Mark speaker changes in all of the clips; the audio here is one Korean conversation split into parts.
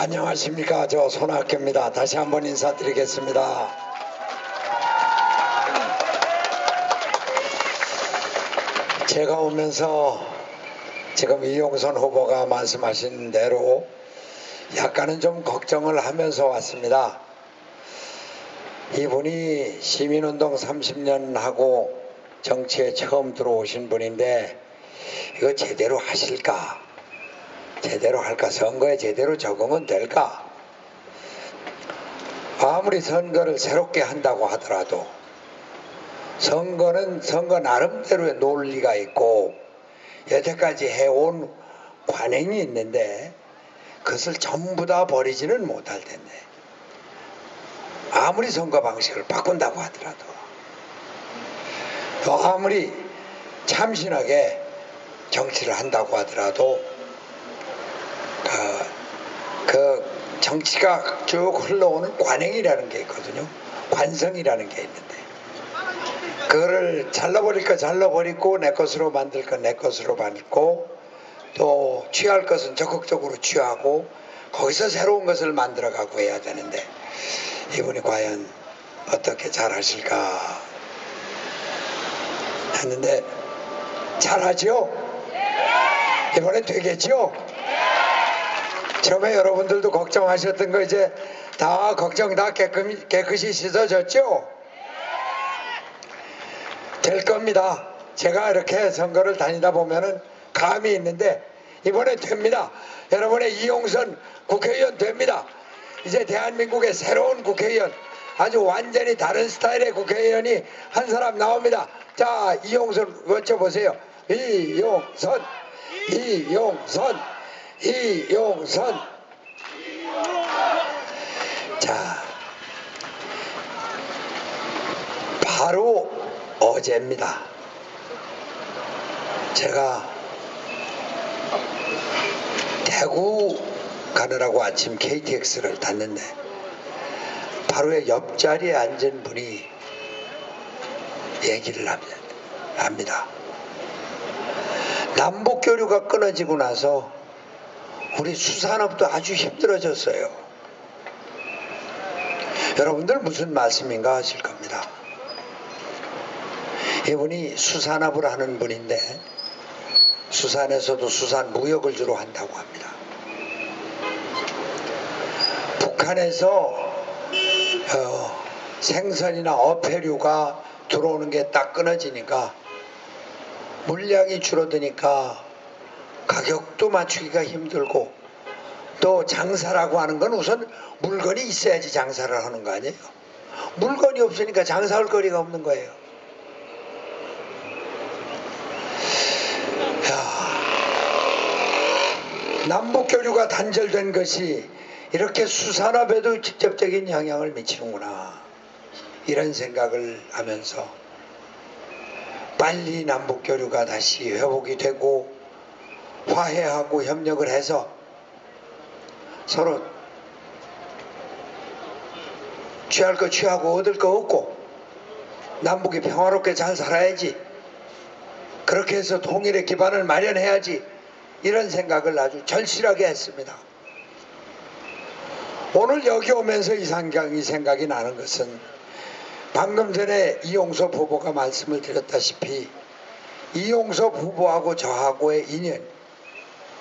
Speaker 1: 안녕하십니까. 저 손학규입니다. 다시 한번 인사드리겠습니다. 제가 오면서 지금 이용선 후보가 말씀하신 대로 약간은 좀 걱정을 하면서 왔습니다. 이분이 시민운동 30년 하고 정치에 처음 들어오신 분인데 이거 제대로 하실까? 제대로 할까? 선거에 제대로 적응은 될까? 아무리 선거를 새롭게 한다고 하더라도 선거는 선거 나름대로의 논리가 있고 여태까지 해온 관행이 있는데 그것을 전부 다 버리지는 못할 텐데 아무리 선거 방식을 바꾼다고 하더라도 또 아무리 참신하게 정치를 한다고 하더라도 그 정치가 쭉 흘러오는 관행이라는 게 있거든요. 관성이라는 게 있는데 그거를 잘라버릴 거 잘라버리고 내 것으로 만들 거 내 것으로 만들고 또 취할 것은 적극적으로 취하고 거기서 새로운 것을 만들어가고 해야 되는데 이분이 과연 어떻게 잘하실까 했는데 잘하죠? 이번에 되겠죠? 처음에 여러분들도 걱정하셨던 거 이제 다 걱정 다 깨끗이 씻어졌죠? 될 겁니다. 제가 이렇게 선거를 다니다 보면은 감이 있는데 이번에 됩니다. 여러분의 이용선 국회의원 됩니다. 이제 대한민국의 새로운 국회의원 아주 완전히 다른 스타일의 국회의원이 한 사람 나옵니다. 자, 이용선 외쳐보세요. 이용선 이용선 이용선. 자, 바로 어제입니다. 제가 대구 가느라고 아침 KTX를 탔는데 바로 옆자리에 앉은 분이 얘기를 합니다. 남북교류가 끊어지고 나서 우리 수산업도 아주 힘들어졌어요. 여러분들 무슨 말씀인가 하실 겁니다. 이분이 수산업을 하는 분인데 수산에서도 수산무역을 주로 한다고 합니다. 북한에서 생선이나 어패류가 들어오는 게 딱 끊어지니까 물량이 줄어드니까 가격도 맞추기가 힘들고 또 장사라고 하는 건 우선 물건이 있어야지 장사를 하는 거 아니에요? 물건이 없으니까 장사할 거리가 없는 거예요. 남북교류가 단절된 것이 이렇게 수산업에도 직접적인 영향을 미치는구나 이런 생각을 하면서 빨리 남북교류가 다시 회복이 되고 화해하고 협력을 해서 서로 취할 거 취하고 얻을 거 얻고 남북이 평화롭게 잘 살아야지 그렇게 해서 통일의 기반을 마련해야지 이런 생각을 아주 절실하게 했습니다. 오늘 여기 오면서 이 생각이 나는 것은 방금 전에 이용섭 후보가 말씀을 드렸다시피 이용섭 후보하고 저하고의 인연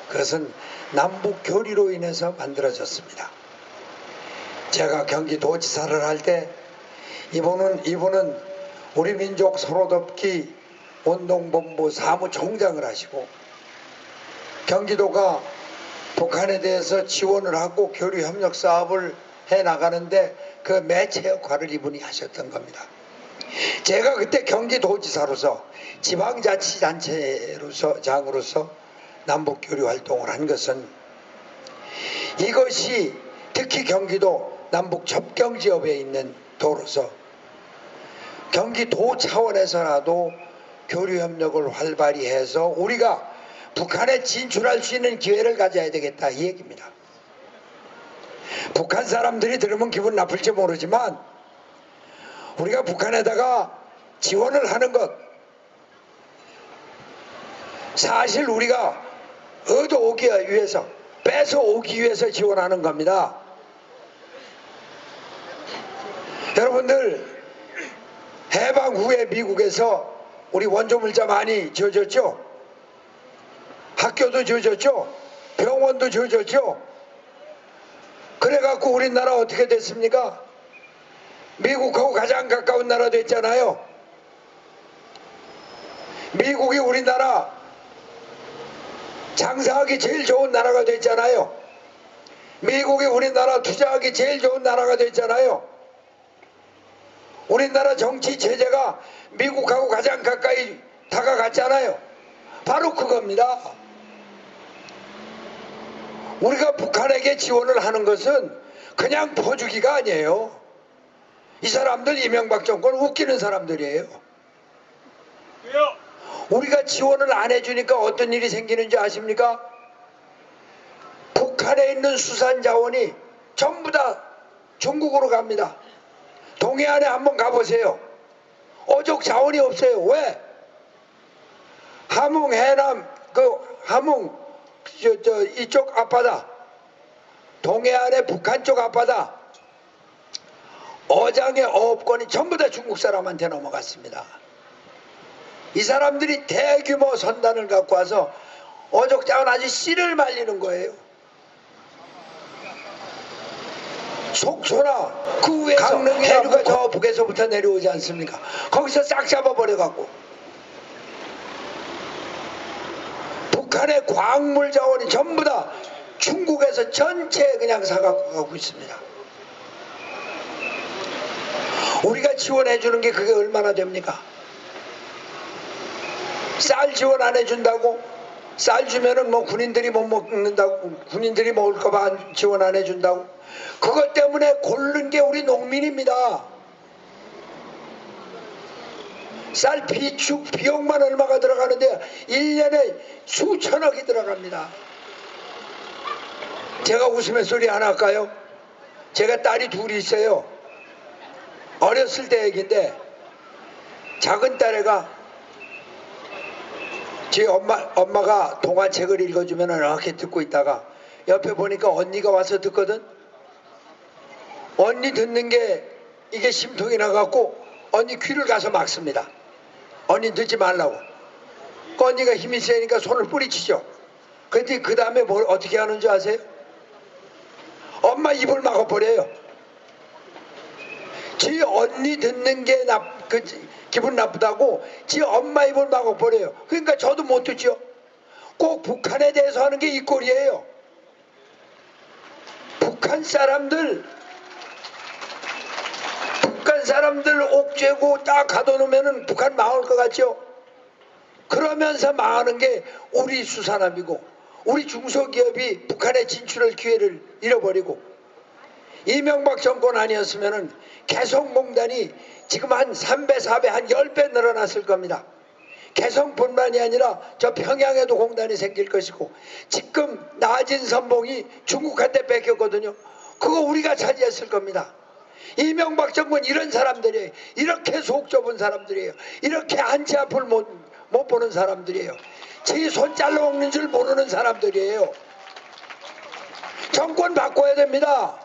Speaker 1: 그것은 남북교류로 인해서 만들어졌습니다. 제가 경기도지사를 할 때 이분은 우리 민족 서로돕기 운동본부 사무총장을 하시고 경기도가 북한에 대해서 지원을 하고 교류 협력 사업을 해나가는데 그 매체 역할을 이분이 하셨던 겁니다. 제가 그때 경기도지사로서 지방자치단체장으로서 남북교류 활동을 한 것은 이것이 특히 경기도 남북 접경지역에 있는 도로서 경기도 차원에서라도 교류 협력을 활발히 해서 우리가 북한에 진출할 수 있는 기회를 가져야 되겠다 이 얘기입니다. 북한 사람들이 들으면 기분 나쁠지 모르지만 우리가 북한에다가 지원을 하는 것 사실 우리가 얻어오기 위해서 뺏어오기 위해서 지원하는 겁니다. 여러분들, 해방 후에 미국에서 우리 원조물자 많이 지어졌죠? 학교도 지어졌죠? 병원도 지어졌죠? 그래갖고 우리나라 어떻게 됐습니까? 미국하고 가장 가까운 나라 됐잖아요. 미국이 우리나라 장사하기 제일 좋은 나라가 됐잖아요. 미국이 우리나라 투자하기 제일 좋은 나라가 됐잖아요. 우리나라 정치 체제가 미국하고 가장 가까이 다가갔잖아요. 바로 그겁니다. 우리가 북한에게 지원을 하는 것은 그냥 퍼주기가 아니에요. 이 사람들 이명박 정권 웃기는 사람들이에요. 우리가 지원을 안 해주니까 어떤 일이 생기는지 아십니까? 북한에 있는 수산 자원이 전부 다 중국으로 갑니다. 동해안에 한번 가보세요. 어족 자원이 없어요. 왜? 함흥, 해남, 함흥, 이쪽 앞바다, 동해안의 북한 쪽 앞바다, 어장의 어업권이 전부 다 중국 사람한테 넘어갔습니다. 이 사람들이 대규모 선단을 갖고 와서 어족 자원 아주 씨를 말리는 거예요. 속초나 그 위에서 강릉 해류가 저 북에서부터 내려오지 않습니까? 거기서 싹 잡아버려갖고 북한의 광물 자원이 전부 다 중국에서 전체 그냥 사갖고 가고 있습니다. 우리가 지원해 주는 게 그게 얼마나 됩니까? 쌀 지원 안 해준다고? 쌀 주면은 뭐 군인들이 못 먹는다고, 군인들이 먹을까봐 지원 안 해준다고? 그것 때문에 고른 게 우리 농민입니다. 쌀 비축 비용만 얼마가 들어가는데 1년에 수천억이 들어갑니다. 제가 웃으면 소리 안 할까요? 제가 딸이 둘이 있어요. 어렸을 때 얘기인데 작은 딸애가 제 엄마가 동화책을 읽어주면 이렇게 듣고 있다가 옆에 보니까 언니가 와서 듣거든. 언니 듣는 게 이게 심통이 나갖고 언니 귀를 가서 막습니다. 언니 듣지 말라고. 그 언니가 힘이 세니까 손을 뿌리치죠. 근데 그 다음에 뭘 어떻게 하는 줄 아세요? 엄마 입을 막아버려요. 지 언니 듣는 게 기분 나쁘다고 지 엄마 입을 막아버려요. 그러니까 저도 못 듣죠. 꼭 북한에 대해서 하는 게 이 꼴이에요. 북한 사람들 옥죄고 딱 가둬놓으면 북한 망할 것 같죠? 그러면서 망하는 게 우리 수산업이고 우리 중소기업이 북한에 진출할 기회를 잃어버리고 이명박 정권 아니었으면 개성공단이 지금 한 3배, 4배, 한 10배 늘어났을 겁니다. 개성뿐만이 아니라 저 평양에도 공단이 생길 것이고 지금 낮은 선봉이 중국한테 뺏겼거든요. 그거 우리가 차지했을 겁니다. 이명박 정권 이런 사람들이에요. 이렇게 속 좁은 사람들이에요. 이렇게 한치 앞을 못 보는 사람들이에요. 제 손 잘라 먹는 줄 모르는 사람들이에요. 정권 바꿔야 됩니다.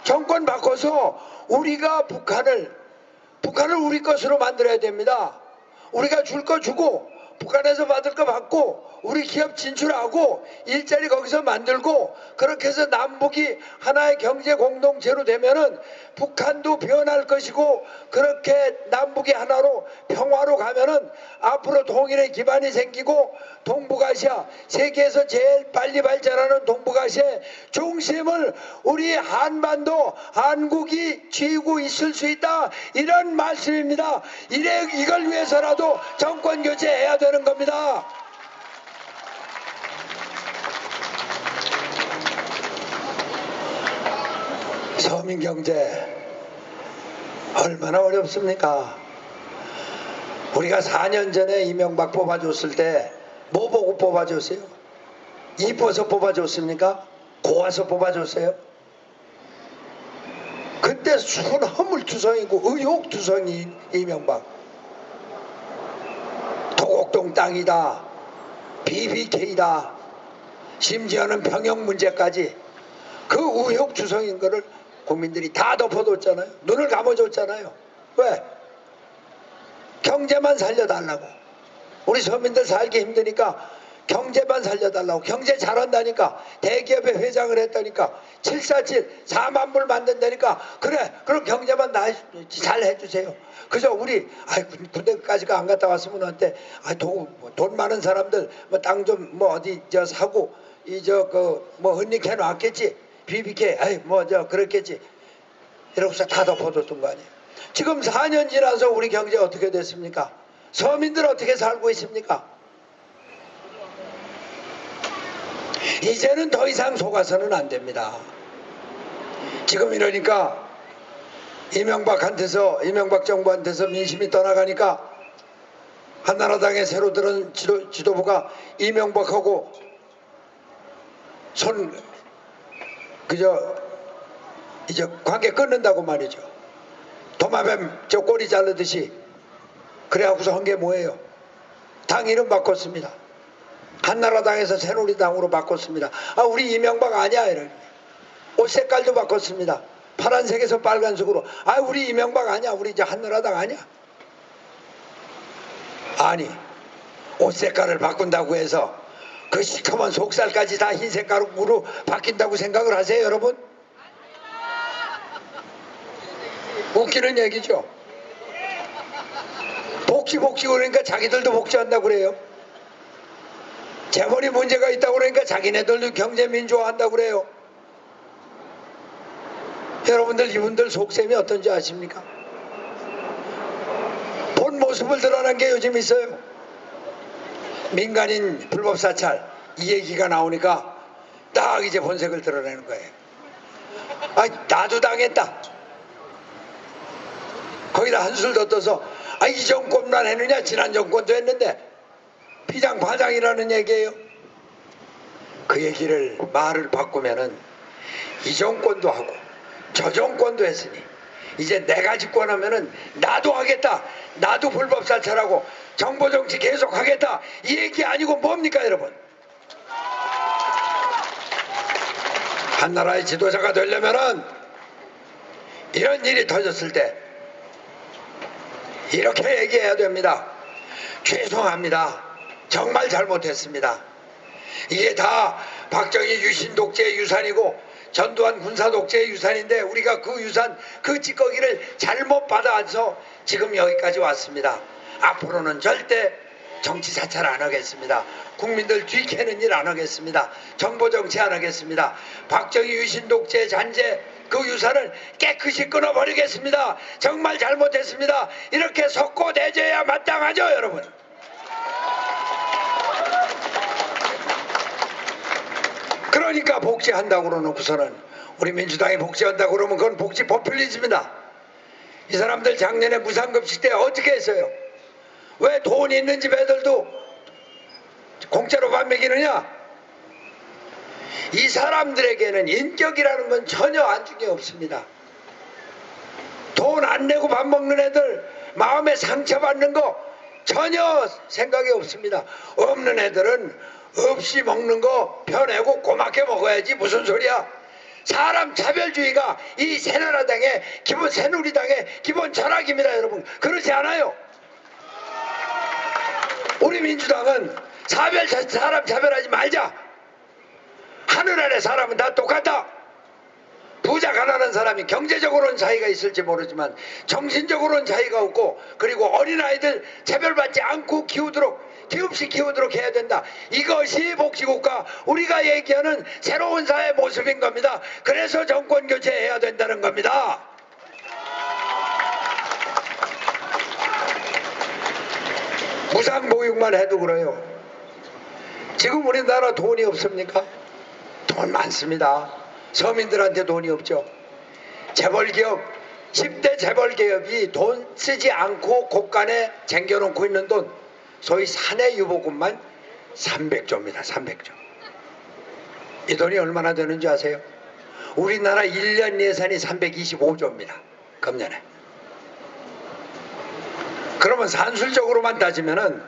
Speaker 1: 정권 바꿔서 우리가 북한을 우리 것으로 만들어야 됩니다. 우리가 줄 거 주고 북한에서 받을 거 받고 우리 기업 진출하고 일자리 거기서 만들고 그렇게 해서 남북이 하나의 경제 공동체로 되면은 북한도 변할 것이고 그렇게 남북이 하나로 평화로 가면은 앞으로 통일의 기반이 생기고 동북아시아 세계에서 제일 빨리 발전하는 동북아시아의 중심을 우리 한반도 한국이 쥐고 있을 수 있다 이런 말씀입니다. 이걸 위해서라도 정권 교체해야 되는 겁니다. 서민경제 얼마나 어렵습니까? 우리가 4년 전에 이명박 뽑아줬을 때 뭐 보고 뽑아줬어요? 이뻐서 뽑아줬습니까? 고와서 뽑아줬어요? 그때 순허물투성이고 의혹투성인 이명박. 도곡동 땅이다, BBK다, 심지어는 병역 문제까지 그 우욕주성인 거를 국민들이 다 덮어뒀잖아요. 눈을 감아줬잖아요. 왜? 경제만 살려달라고. 우리 서민들 살기 힘드니까 경제만 살려달라고. 경제 잘한다니까. 대기업에 회장을 했다니까. 747 4만 불 만든다니까. 그래, 그럼 경제만 잘 해주세요. 그저 우리 군대까지가 안 갔다 왔으면 한테 돈 많은 사람들 뭐 땅 좀 뭐 어디 저 사고 뭐 은닉해 놨겠지. BBK 뭐 그랬겠지. 이러고서 다 덮어뒀던 거 아니에요. 지금 4년 지나서 우리 경제 어떻게 됐습니까? 서민들 어떻게 살고 있습니까? 이제는 더 이상 속아서는 안 됩니다. 지금 이러니까 이명박 정부한테서 민심이 떠나가니까 한나라당에 새로 들은 지도부가 이명박하고 이제 관계 끊는다고 말이죠. 도마뱀 저 꼬리 자르듯이. 그래갖고서 한 게 뭐예요? 당 이름 바꿨습니다. 한나라당에서 새누리당으로 바꿨습니다. 우리 이명박 아니야 이런. 옷 색깔도 바꿨습니다. 파란색에서 빨간색으로. 우리 이명박 아니야. 우리 이제 한나라당 아니야. 아니, 옷 색깔을 바꾼다고 해서 그 시커먼 속살까지 다 흰 색깔로 바뀐다고 생각을 하세요, 여러분? 웃기는 얘기죠. 복지 그러니까 자기들도 복지한다고 그래요. 재벌이 문제가 있다고 그러니까 자기네들도 경제민주화한다고 그래요. 여러분들 이분들 속셈이 어떤지 아십니까? 본 모습을 드러난 게 요즘 있어요. 민간인 불법 사찰 이 얘기가 나오니까 딱 이제 본색을 드러내는 거예요. 나도 당했다. 거기다 한술 더 떠서 이 정권만 했느냐? 지난 정권도 했는데. 피장파장이라는 얘기예요. 그 얘기를 말을 바꾸면은 이 정권도 하고 저 정권도 했으니 이제 내가 집권하면은 나도 하겠다. 나도 불법 사찰하고 정보 정치 계속 하겠다. 이 얘기 아니고 뭡니까 여러분? 한나라의 지도자가 되려면은 이런 일이 터졌을 때 이렇게 얘기해야 됩니다. 죄송합니다. 정말 잘못했습니다. 이게 다 박정희 유신 독재의 유산이고 전두환 군사 독재의 유산인데 우리가 그 유산, 그 찌꺼기를 잘못 받아서 지금 여기까지 왔습니다. 앞으로는 절대 정치 사찰 안 하겠습니다. 국민들 뒤캐는 일 안 하겠습니다. 정보 정치 안 하겠습니다. 박정희 유신 독재 잔재 그 유산을 깨끗이 끊어버리겠습니다. 정말 잘못했습니다. 이렇게 속고 내줘야 마땅하죠, 여러분. 그러니까 복지한다고 그러놓고서는 우리 민주당이 복지한다고 그러면 그건 복지 포퓰리즘이다. 이 사람들 작년에 무상급식 때 어떻게 했어요? 왜 돈 있는 집 애들도 공짜로 밥 먹이느냐? 이 사람들에게는 인격이라는 건 전혀 안중에 없습니다. 돈 안 내고 밥 먹는 애들 마음에 상처받는 거 전혀 생각이 없습니다. 없는 애들은 없이 먹는 거 펴내고 고맙게 먹어야지 무슨 소리야. 사람 차별주의가 이 새누리당의 기본 철학입니다. 여러분 그렇지 않아요? 우리 민주당은 사람 차별하지 말자. 하늘 아래 사람은 다 똑같다. 부자 가난한 사람이 경제적으로는 차이가 있을지 모르지만 정신적으로는 차이가 없고 그리고 어린아이들 차별받지 않고 기업식 키우도록 해야 된다. 이것이 복지국가 우리가 얘기하는 새로운 사회 모습인 겁니다. 그래서 정권 교체해야 된다는 겁니다. 무상보육만 해도 그래요. 지금 우리나라 돈이 없습니까? 돈 많습니다. 서민들한테 돈이 없죠. 재벌기업 10대 재벌기업이 돈 쓰지 않고 곳간에 쟁겨놓고 있는 돈 소위 사내유보금만 300조입니다. 300조. 이 돈이 얼마나 되는지 아세요? 우리나라 1년 예산이 325조입니다. 금년에. 그러면 산술적으로만 따지면은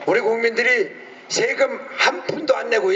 Speaker 1: 우리 국민들이 세금 한 푼도 안 내고